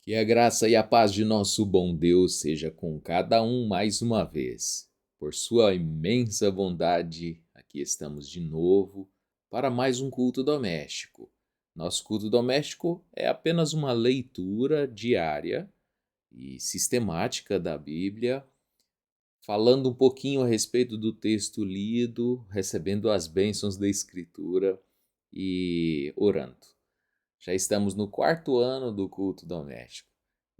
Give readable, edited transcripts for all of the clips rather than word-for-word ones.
Que a graça e a paz de nosso bom Deus seja com cada um mais uma vez. Por sua imensa bondade, aqui estamos de novo para mais um culto doméstico. Nosso culto doméstico é apenas uma leitura diária e sistemática da Bíblia, falando um pouquinho a respeito do texto lido, recebendo as bênçãos da Escritura e orando. Já estamos no 4º ano do culto doméstico.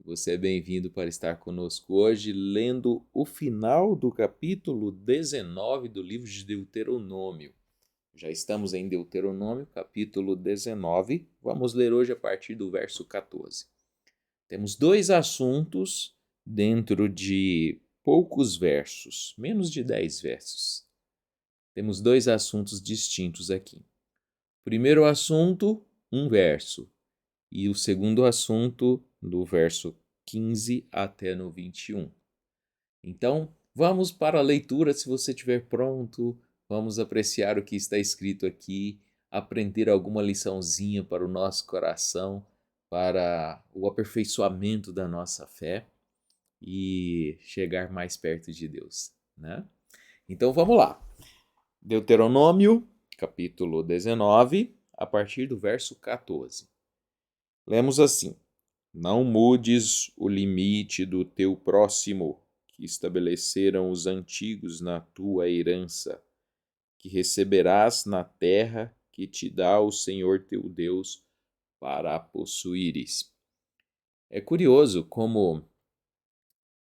Você é bem-vindo para estar conosco hoje, lendo o final do capítulo 19 do livro de Deuteronômio. Já estamos em Deuteronômio, capítulo 19. Vamos ler hoje a partir do verso 14. Temos 2 assuntos dentro de poucos versos, menos de 10 versos. Temos 2 assuntos distintos aqui. Primeiro assunto, um verso. E o segundo assunto, do verso 15 até no 21. Então, vamos para a leitura, se você estiver pronto. Vamos apreciar o que está escrito aqui, aprender alguma liçãozinha para o nosso coração, para o aperfeiçoamento da nossa fé e chegar mais perto de Deus, né? Então, vamos lá. Deuteronômio, capítulo 19, a partir do verso 14. Lemos assim: Não mudes o limite do teu próximo, que estabeleceram os antigos na tua herança, que receberás na terra que te dá o Senhor teu Deus para a possuíres. É curioso como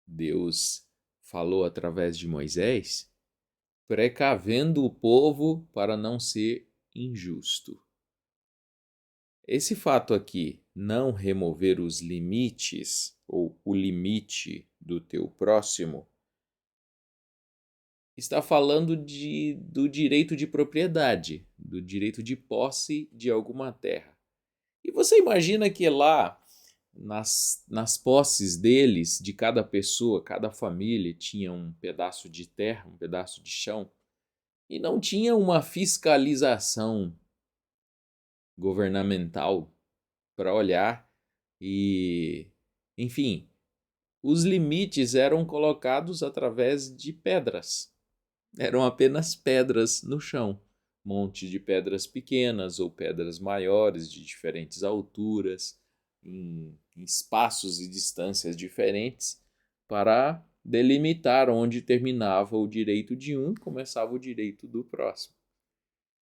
Deus falou através de Moisés, precavendo o povo para não ser injusto. Esse fato aqui, não remover os limites ou o limite do teu próximo, está falando do direito de propriedade, do direito de posse de alguma terra. E você imagina que lá, nas posses deles, de cada pessoa, cada família, tinha um pedaço de terra, um pedaço de chão, e não tinha uma fiscalização governamental para olhar e, enfim, os limites eram colocados através de pedras. Eram apenas pedras no chão, monte de pedras pequenas ou pedras maiores de diferentes alturas, em espaços e distâncias diferentes, para delimitar onde terminava o direito de um e começava o direito do próximo.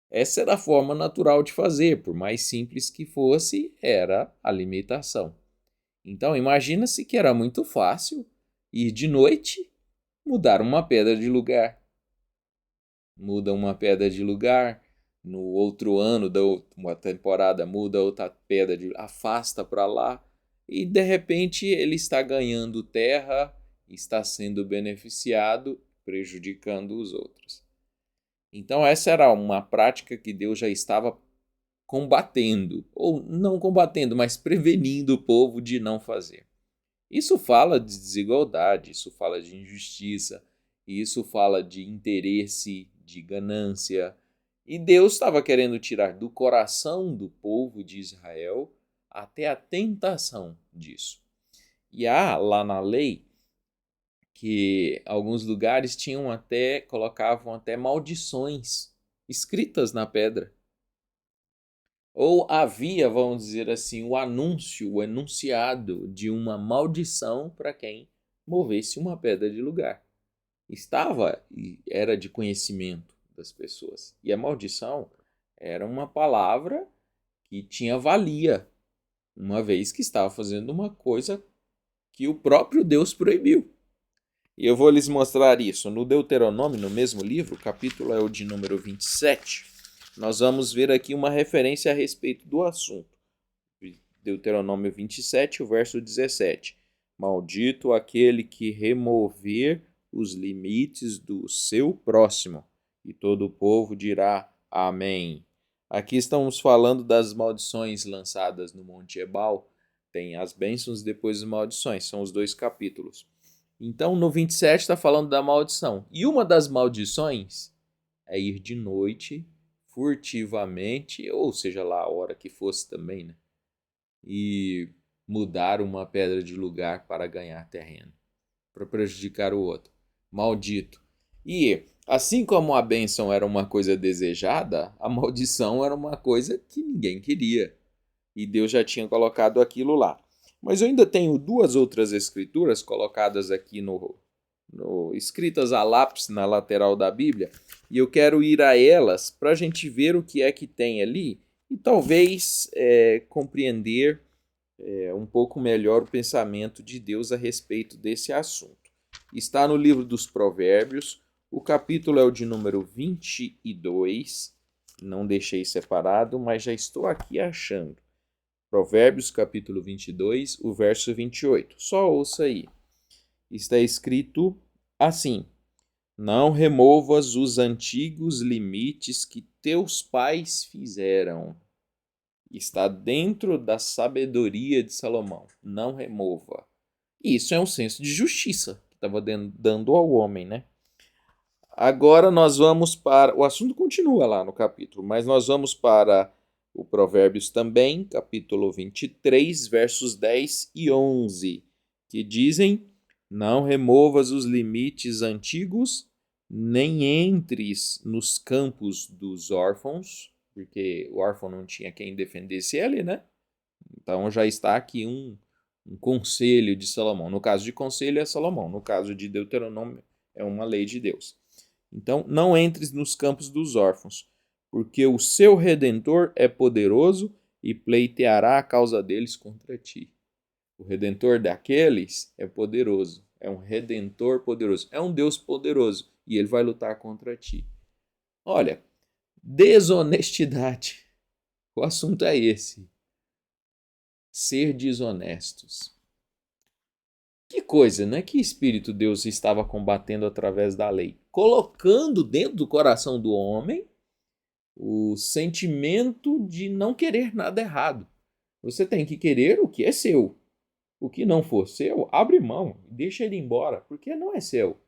Essa era a forma natural de fazer, por mais simples que fosse, era a limitação. Então, imagina-se que era muito fácil ir de noite, mudar uma pedra de lugar. Muda uma pedra de lugar, no outro ano da uma temporada muda outra pedra, afasta para lá, e de repente ele está ganhando terra, está sendo beneficiado, prejudicando os outros. Então essa era uma prática que Deus já estava combatendo, ou não combatendo, mas prevenindo o povo de não fazer. Isso fala de desigualdade, isso fala de injustiça, isso fala de interesse, de ganância. E Deus estava querendo tirar do coração do povo de Israel até a tentação disso. E há lá na lei que alguns lugares colocavam até maldições escritas na pedra. Ou havia, vamos dizer assim, o anúncio, o enunciado de uma maldição para quem movesse uma pedra de lugar. Estava e era de conhecimento das pessoas. E a maldição era uma palavra que tinha valia, uma vez que estava fazendo uma coisa que o próprio Deus proibiu. E eu vou lhes mostrar isso no Deuteronômio, no mesmo livro, o capítulo é o de número 27. Nós vamos ver aqui uma referência a respeito do assunto. Deuteronômio 27, o verso 17. Maldito aquele que remover os limites do seu próximo. E todo o povo dirá amém. Aqui estamos falando das maldições lançadas no Monte Ebal. Tem as bênçãos e depois as maldições. São os 2 capítulos. Então, no 27 está falando da maldição. E uma das maldições é ir de noite, furtivamente, ou seja lá a hora que fosse também, né? E mudar uma pedra de lugar para ganhar terreno, para prejudicar o outro. Maldito. E assim como a bênção era uma coisa desejada, a maldição era uma coisa que ninguém queria. E Deus já tinha colocado aquilo lá. Mas eu ainda tenho duas outras escrituras colocadas aqui escritas a lápis na lateral da Bíblia, e eu quero ir a elas para a gente ver o que é que tem ali e talvez compreender um pouco melhor o pensamento de Deus a respeito desse assunto. Está no livro dos Provérbios, o capítulo é o de número 22, não deixei separado, mas já estou aqui achando. Provérbios, capítulo 22, o verso 28. Só ouça aí. Está escrito assim: não removas os antigos limites que teus pais fizeram. Está dentro da sabedoria de Salomão. Não remova. Isso é um senso de justiça que estava dando ao homem, né? Agora nós vamos para... O assunto continua lá no capítulo, mas nós vamos para o Provérbios também, capítulo 23, versos 10 e 11, que dizem: não removas os limites antigos, nem entres nos campos dos órfãos, porque o órfão não tinha quem defendesse ele, né? Então já está aqui um conselho de Salomão. No caso de conselho é Salomão, no caso de Deuteronômio é uma lei de Deus. Então não entres nos campos dos órfãos, porque o seu Redentor é poderoso e pleiteará a causa deles contra ti. O Redentor daqueles é poderoso, é um Redentor poderoso, é um Deus poderoso e ele vai lutar contra ti. Olha, desonestidade, o assunto é esse. Ser desonestos. Que coisa, né? Que espírito Deus estava combatendo através da lei? Colocando dentro do coração do homem o sentimento de não querer nada errado. Você tem que querer o que é seu. O que não for seu, abre mão, deixa ele embora, porque não é seu.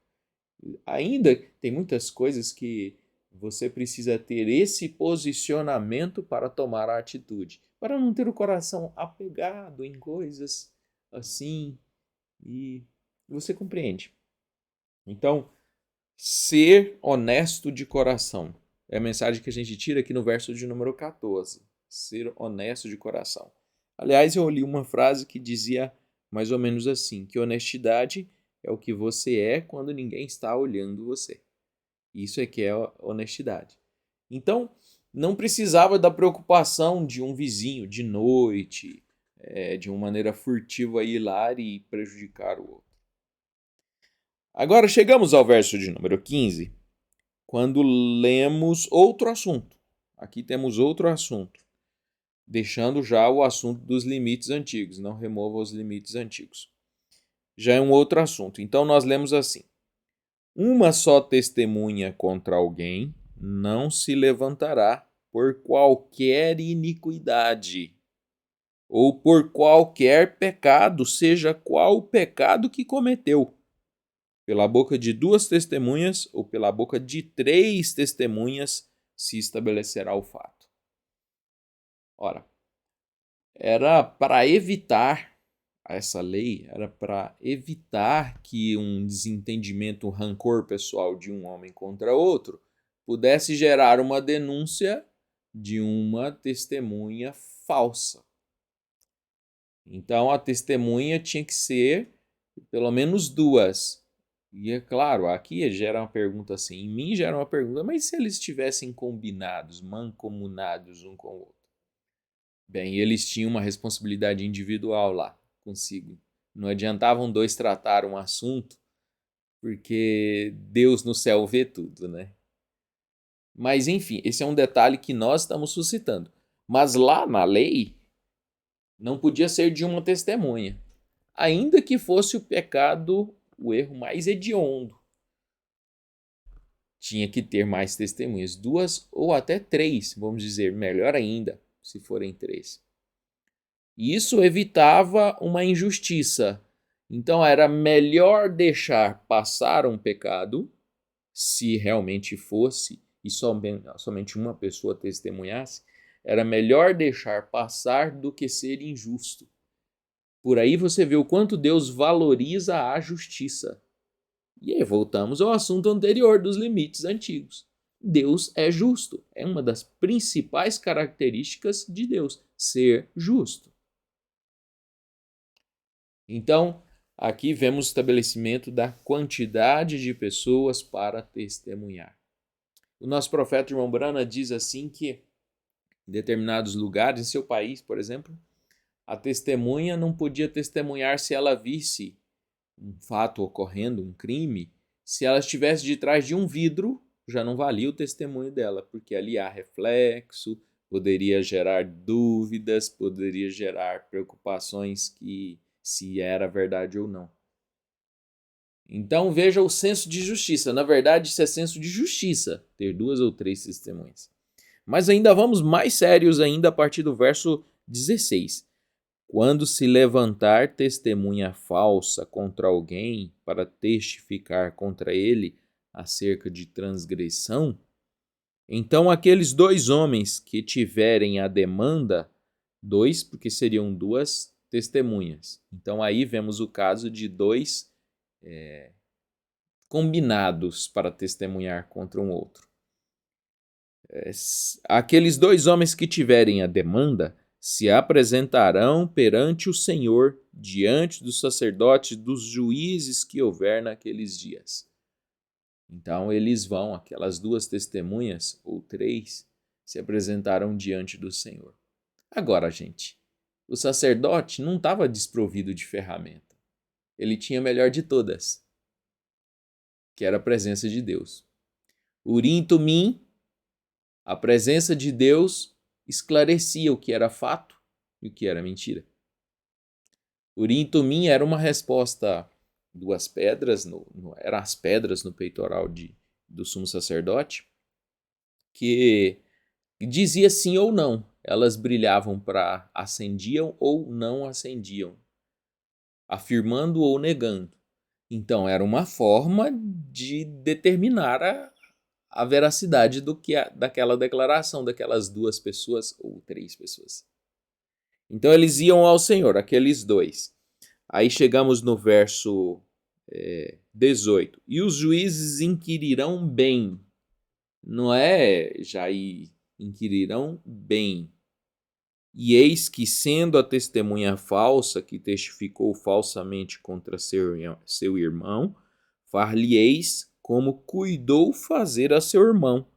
Ainda tem muitas coisas que você precisa ter esse posicionamento para tomar a atitude, para não ter o coração apegado em coisas assim, e você compreende. Então, ser honesto de coração é a mensagem que a gente tira aqui no verso de número 14. Ser honesto de coração. Aliás, eu li uma frase que dizia mais ou menos assim, que honestidade é o que você é quando ninguém está olhando você. Isso é que é honestidade. Então, não precisava da preocupação de um vizinho de noite, de uma maneira furtiva ir lá e prejudicar o outro. Agora chegamos ao verso de número 15, quando lemos outro assunto. Aqui temos outro assunto, deixando já o assunto dos limites antigos. Não remova os limites antigos. Já é um outro assunto. Então nós lemos assim: uma só testemunha contra alguém não se levantará por qualquer iniquidade ou por qualquer pecado, seja qual o pecado que cometeu. Pela boca de duas testemunhas ou pela boca de três testemunhas se estabelecerá o fato. Ora, era para evitar essa lei, era para evitar que um desentendimento, um rancor pessoal de um homem contra outro pudesse gerar uma denúncia de uma testemunha falsa. Então a testemunha tinha que ser pelo menos duas. E é claro, aqui gera uma pergunta assim, em mim gera uma pergunta, mas se eles estivessem combinados, mancomunados um com o outro? Bem, eles tinham uma responsabilidade individual lá consigo. Não adiantavam dois tratar um assunto, porque Deus no céu vê tudo, né? Mas enfim, esse é um detalhe que nós estamos suscitando. Mas lá na lei, não podia ser de uma testemunha, ainda que fosse o pecado, o erro mais hediondo. Tinha que ter mais testemunhas, duas ou até três, vamos dizer, melhor ainda, se forem três. Isso evitava uma injustiça. Então era melhor deixar passar um pecado, se realmente fosse, e somente uma pessoa testemunhasse, era melhor deixar passar do que ser injusto. Por aí você vê o quanto Deus valoriza a justiça. E aí voltamos ao assunto anterior dos limites antigos. Deus é justo. É uma das principais características de Deus, ser justo. Então, aqui vemos o estabelecimento da quantidade de pessoas para testemunhar. O nosso profeta João Brana diz assim que em determinados lugares, em seu país, por exemplo, a testemunha não podia testemunhar se ela visse um fato ocorrendo, um crime. Se ela estivesse de trás de um vidro, já não valia o testemunho dela, porque ali há reflexo, poderia gerar dúvidas, poderia gerar preocupações que se era verdade ou não. Então veja o senso de justiça. Na verdade, isso é senso de justiça, ter 2 ou 3 testemunhas. Mas ainda vamos mais sérios ainda a partir do verso 16. Quando se levantar testemunha falsa contra alguém para testificar contra ele acerca de transgressão, então aqueles 2 homens que tiverem a demanda, 2, porque seriam 2 testemunhas. Então aí vemos o caso de 2 combinados para testemunhar contra um outro. Aqueles 2 homens que tiverem a demanda se apresentarão perante o Senhor, diante dos sacerdotes, dos juízes que houver naqueles dias. Então eles vão, aquelas 2 testemunhas, ou 3, se apresentarão diante do Senhor. Agora, gente, o sacerdote não estava desprovido de ferramenta. Ele tinha a melhor de todas, que era a presença de Deus. Urim e Tumim, a presença de Deus esclarecia o que era fato e o que era mentira. Urim e Tumim era uma resposta, 2 pedras, eram as pedras no peitoral do sumo sacerdote, que dizia sim ou não. Elas brilhavam para acendiam ou não acendiam, afirmando ou negando. Então era uma forma de determinar a veracidade daquela declaração daquelas 2 pessoas ou 3 pessoas. Então eles iam ao Senhor, aqueles 2. Aí chegamos no verso 18. E os juízes inquirirão bem. Não é já inquirirão bem. E eis que, sendo a testemunha falsa que testificou falsamente contra seu irmão, far-lhe-eis como cuidou fazer a seu irmão,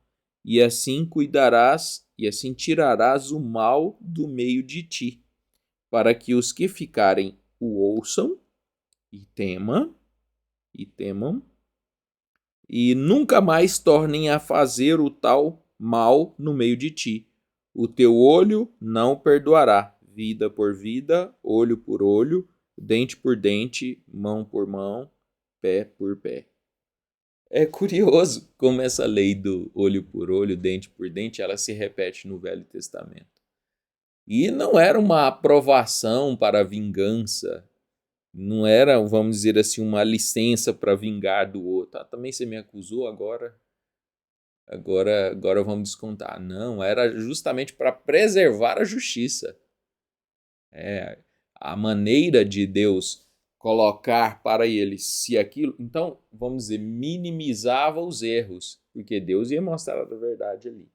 e assim cuidarás, e assim tirarás o mal do meio de ti, para que os que ficarem o ouçam e temam, e nunca mais tornem a fazer o tal mal no meio de ti. O teu olho não perdoará, vida por vida, olho por olho, dente por dente, mão por mão, pé por pé. É curioso como essa lei do olho por olho, dente por dente, ela se repete no Velho Testamento. E não era uma aprovação para a vingança, não era, vamos dizer assim, uma licença para vingar do outro. Ah, também você me acusou, agora vamos descontar. Não, era justamente para preservar a justiça. A maneira de Deus colocar para eles se aquilo, então, vamos dizer, minimizava os erros, porque Deus ia mostrar a verdade ali.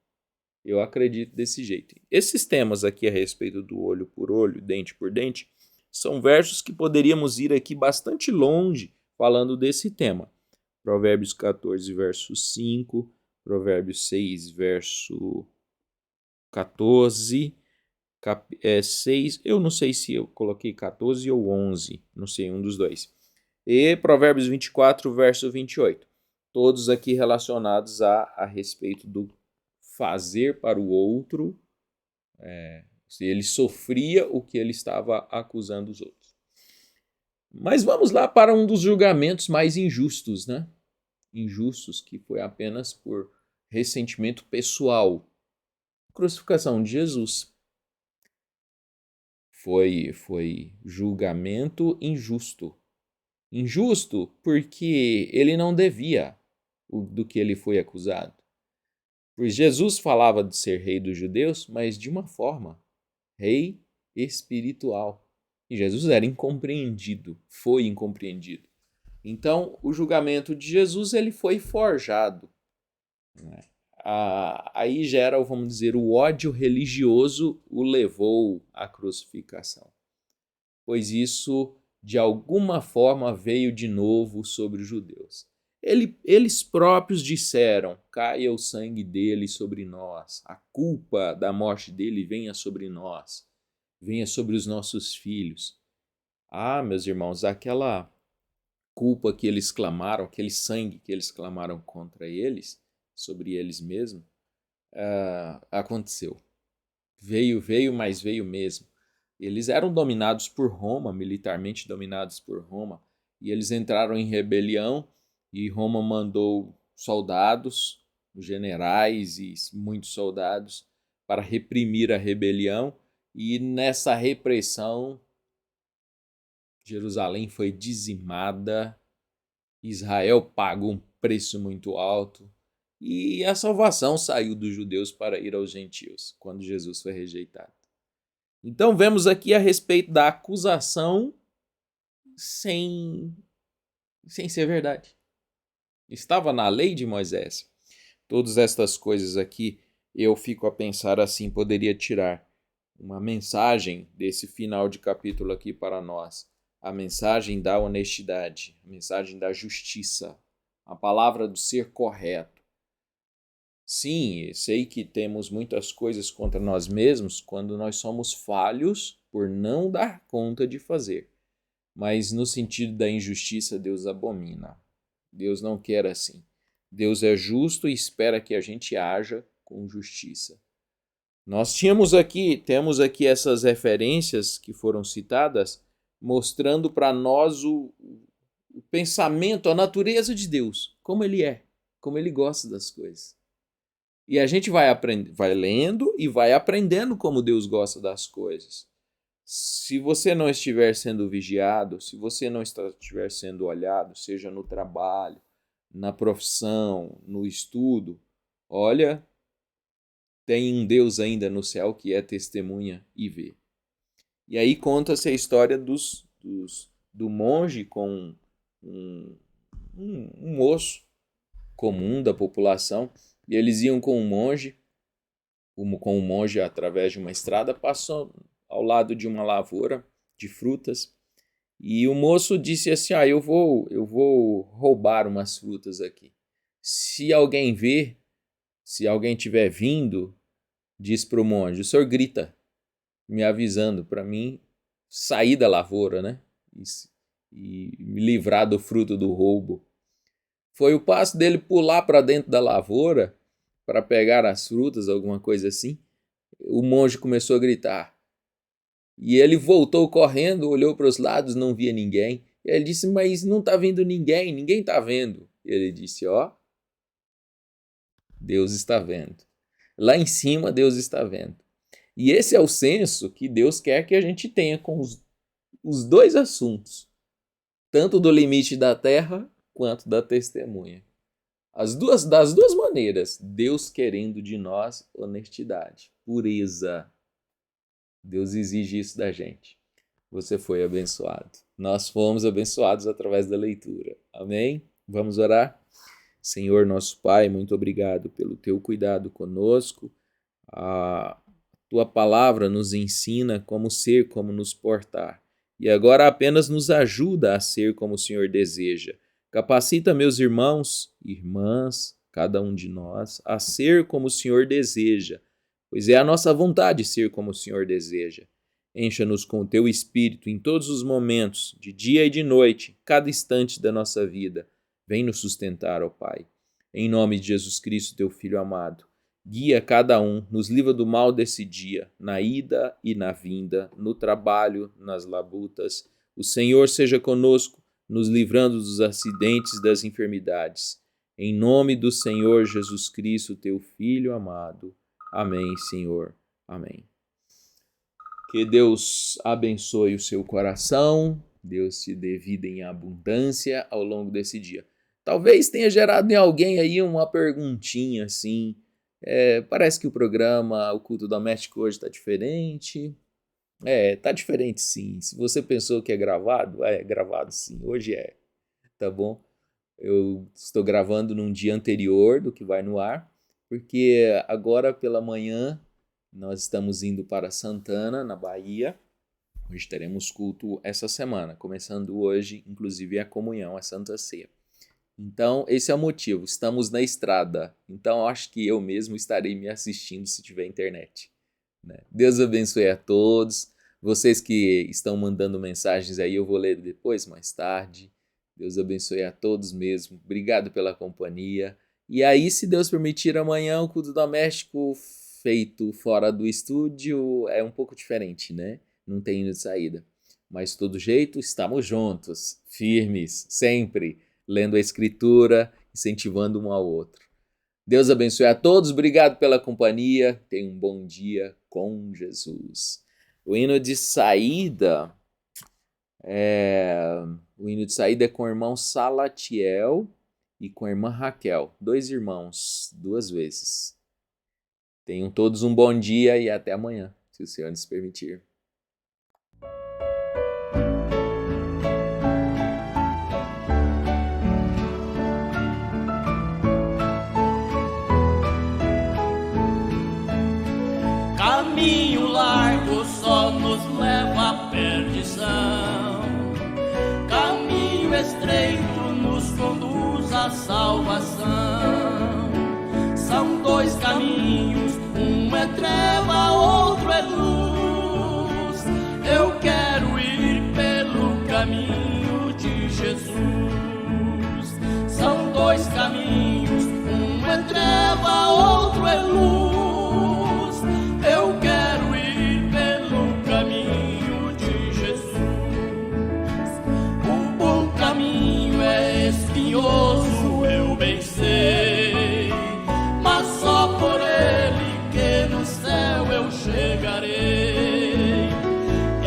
Eu acredito desse jeito. Esses temas aqui a respeito do olho por olho, dente por dente, são versos que poderíamos ir aqui bastante longe falando desse tema. Provérbios 14, verso 5, Provérbios 6, verso 14, 6, eu não sei se eu coloquei 14 ou 11, não sei, um dos dois. E Provérbios 24, verso 28. Todos aqui relacionados a respeito do fazer para o outro, se ele sofria o que ele estava acusando os outros. Mas vamos lá para um dos julgamentos mais injustos, né? Injustos, que foi apenas por ressentimento pessoal. A crucificação de Jesus foi julgamento injusto. Injusto porque ele não devia do que ele foi acusado. Pois Jesus falava de ser rei dos judeus, mas de uma forma, rei espiritual. E Jesus era incompreendido, foi incompreendido. Então, o julgamento de Jesus ele foi forjado, né? Aí gera, vamos dizer, o ódio religioso o levou à crucificação, pois isso, de alguma forma, veio de novo sobre os judeus. Eles próprios disseram, caia o sangue dele sobre nós, a culpa da morte dele venha sobre nós, venha sobre os nossos filhos. Ah, meus irmãos, aquela culpa que eles clamaram, aquele sangue que eles clamaram contra eles, sobre eles mesmos, aconteceu. Veio, mas veio mesmo. Eles eram dominados por Roma, militarmente dominados por Roma, e eles entraram em rebelião e Roma mandou soldados, generais e muitos soldados para reprimir a rebelião, e nessa repressão Jerusalém foi dizimada, Israel pagou um preço muito alto e a salvação saiu dos judeus para ir aos gentios, quando Jesus foi rejeitado. Então vemos aqui a respeito da acusação sem ser verdade. Estava na lei de Moisés. Todas estas coisas aqui, eu fico a pensar assim, poderia tirar uma mensagem desse final de capítulo aqui para nós. A mensagem da honestidade, a mensagem da justiça, a palavra do ser correto. Sim, sei que temos muitas coisas contra nós mesmos quando nós somos falhos por não dar conta de fazer. Mas no sentido da injustiça, Deus abomina. Deus não quer assim. Deus é justo e espera que a gente haja com justiça. Nós temos aqui essas referências que foram citadas, mostrando para nós o pensamento, a natureza de Deus, como Ele é, como Ele gosta das coisas. E a gente vai lendo e vai aprendendo como Deus gosta das coisas. Se você não estiver sendo vigiado, se você não estiver sendo olhado, seja no trabalho, na profissão, no estudo, olha, tem um Deus ainda no céu que é testemunha e vê. E aí conta-se a história do monge com um moço comum da população, e eles iam com um monge através de uma estrada, passou ao lado de uma lavoura de frutas, e o moço disse assim, eu vou roubar umas frutas aqui. Se alguém ver, se alguém estiver vindo, diz para o monge, o senhor grita, me avisando para mim sair da lavoura, né? E me livrar do fruto do roubo. Foi o passo dele pular para dentro da lavoura para pegar as frutas, alguma coisa assim. O monge começou a gritar. E ele voltou correndo, olhou para os lados, não via ninguém. E ele disse, mas não está vindo ninguém, ninguém está vendo. Ele disse, Deus está vendo. Lá em cima, Deus está vendo. E esse é o senso que Deus quer que a gente tenha com os dois assuntos. Tanto do limite da terra, quanto da testemunha. Das duas maneiras, Deus querendo de nós honestidade, pureza. Deus exige isso da gente. Você foi abençoado. Nós fomos abençoados através da leitura. Amém? Vamos orar? Senhor nosso Pai, muito obrigado pelo teu cuidado conosco. A tua palavra nos ensina como ser, como nos portar. E agora apenas nos ajuda a ser como o Senhor deseja. Capacita meus irmãos e irmãs, cada um de nós, a ser como o Senhor deseja, pois é a nossa vontade ser como o Senhor deseja. Encha-nos com o teu Espírito em todos os momentos, de dia e de noite, cada instante da nossa vida. Vem nos sustentar, ó Pai. Em nome de Jesus Cristo, teu Filho amado, guia cada um, nos livra do mal desse dia, na ida e na vinda, no trabalho, nas labutas. O Senhor seja conosco, nos livrando dos acidentes, das enfermidades. Em nome do Senhor Jesus Cristo, teu Filho amado. Amém, Senhor. Amém. Que Deus abençoe o seu coração, Deus te dê vida em abundância ao longo desse dia. Talvez tenha gerado em alguém aí uma perguntinha assim, parece que o programa, o culto doméstico hoje está diferente, Tá diferente sim. Se você pensou que é gravado sim, hoje é, tá bom? Eu estou gravando num dia anterior do que vai no ar, porque agora pela manhã nós estamos indo para Santana, na Bahia. Hoje teremos culto essa semana, começando hoje, inclusive a comunhão, a Santa Ceia. Então, esse é o motivo, estamos na estrada. Então, acho que eu mesmo estarei me assistindo se tiver internet, né? Deus abençoe a todos. Vocês que estão mandando mensagens aí, eu vou ler depois, mais tarde. Deus abençoe a todos mesmo. Obrigado pela companhia. E aí, se Deus permitir, amanhã o culto doméstico feito fora do estúdio é um pouco diferente, né? Não tem hino de saída. Mas, de todo jeito, estamos juntos, firmes, sempre, lendo a Escritura, incentivando um ao outro. Deus abençoe a todos, obrigado pela companhia, tenha um bom dia com Jesus. O hino de saída é com o irmão Salatiel e com a irmã Raquel, 2 irmãos, 2 vezes. Tenham todos um bom dia e até amanhã, se o Senhor nos permitir. Caminho largo só nos leva à perdição, caminho estreito nos conduz à salvação. São 2 caminhos, um é treva, outro é luz. Eu quero ir pelo caminho de Jesus. São 2 caminhos, um é treva, outro é luz. Eu quero ir pelo caminho de Jesus. O bom caminho é espinhoso, eu bem sei, mas só por ele que no céu eu chegarei.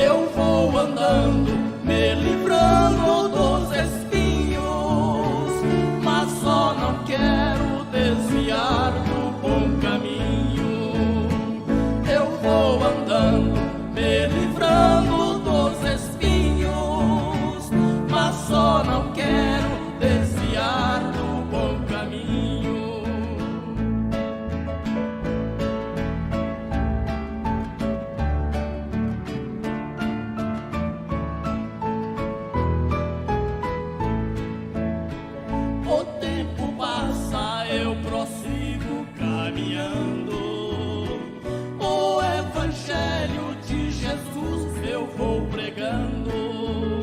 Eu vou andando, me livrando dos espinhos, mas só não quero desviar do bom caminho. Vou andando, me livrando dos espinhos, mas só não quero desviar do bom caminho. O tempo passa, eu prossigo caminhando. Evangelho de Jesus eu vou pregando,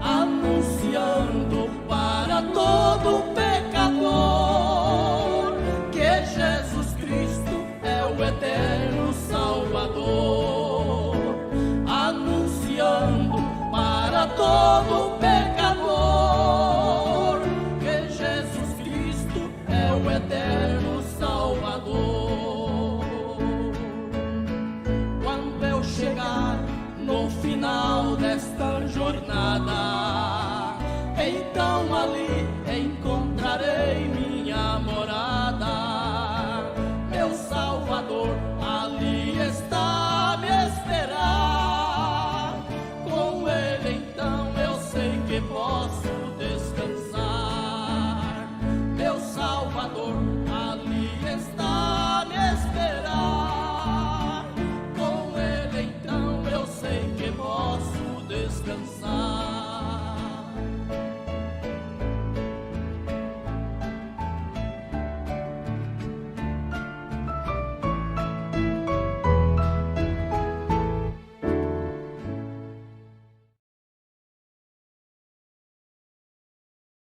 anunciando para todo pecador que Jesus Cristo é o eterno Salvador. Anunciando para todo pecador que Jesus Cristo é o eterno Salvador. Chegar no final desta jornada,